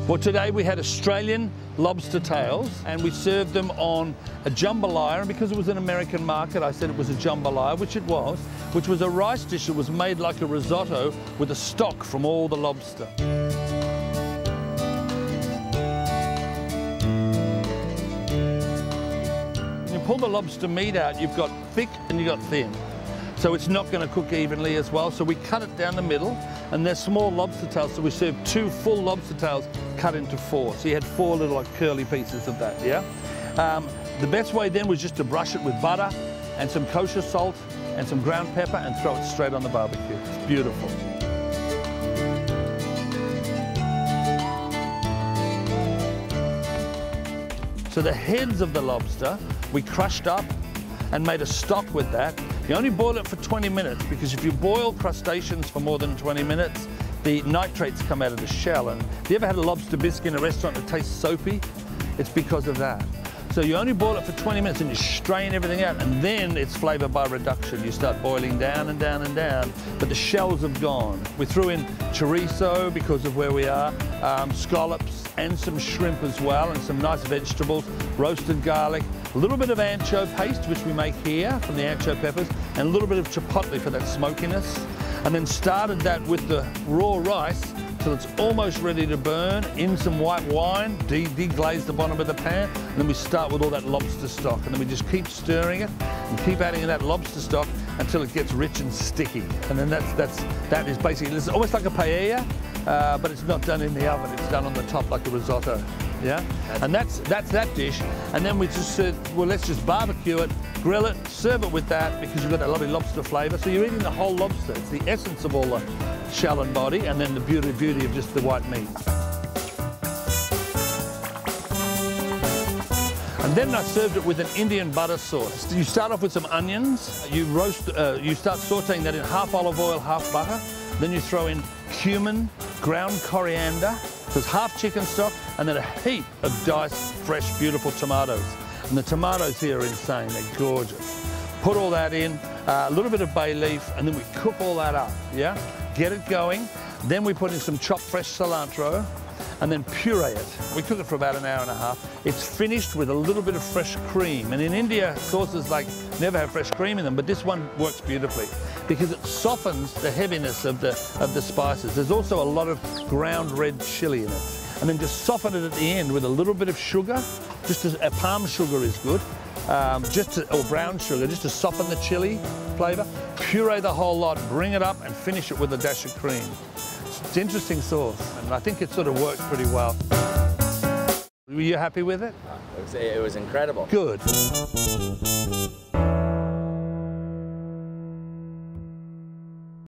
Well, today we had Australian lobster tails and we served them on a jambalaya, and because it was an American market I said it was a jambalaya, which it was, which was a rice dish that was made like a risotto with a stock from all the lobster. When you pull the lobster meat out, you've got thick and you've got thin. So it's not going to cook evenly as well, so we cut it down the middle, and they're small lobster tails, so we served 2 full lobster tails cut into 4. So you had 4 little like curly pieces of that, yeah? The best way then was just to brush it with butter and some kosher salt and some ground pepper and throw it straight on the barbecue. It's beautiful. So the heads of the lobster we crushed up and made a stock with that. You only boil it for 20 minutes because if you boil crustaceans for more than 20 minutes, the nitrates come out of the shell. And if you ever had a lobster bisque in a restaurant that tastes soapy, it's because of that. So you only boil it for 20 minutes and you strain everything out, and then it's flavour by reduction. You start boiling down and down and down, but the shells have gone. We threw in chorizo because of where we are, scallops and some shrimp as well, and some nice vegetables, roasted garlic, a little bit of ancho paste, which we make here from the ancho peppers, and a little bit of chipotle for that smokiness. And then started that with the raw rice till it's almost ready to burn, in some white wine, deglaze the bottom of the pan, and then we start with all that lobster stock, and then we just keep stirring it and keep adding in that lobster stock until it gets rich and sticky. And then that is basically, it's almost like a paella, but it's not done in the oven, it's done on the top like a risotto. Yeah, and that's that dish. And then we just said, well, let's just barbecue it, grill it, serve it with that, because you've got that lovely lobster flavour. So you're eating the whole lobster. It's the essence of all the shell and body, and then the beauty of just the white meat. And then I served it with an Indian butter sauce. You start off with some onions. You start sautéing that in half olive oil, half butter. Then you throw in cumin, ground coriander. So it's half chicken stock, and then a heap of diced, fresh, beautiful tomatoes. And the tomatoes here are insane, they're gorgeous. Put all that in, a little bit of bay leaf, and then we cook all that up, yeah? Get it going. Then we put in some chopped fresh cilantro, and then puree it. We cook it for about an hour and a half. It's finished with a little bit of fresh cream. And in India, sauces like never have fresh cream in them, but this one works beautifully because it softens the heaviness of the spices. There's also a lot of ground red chili in it. And then just soften it at the end with a little bit of sugar. Just as a palm sugar is good, or brown sugar, just to soften the chili flavour. Puree the whole lot, bring it up, and finish it with a dash of cream. It's an interesting sauce, and I think it sort of worked pretty well. Were you happy with it? It was incredible. Good.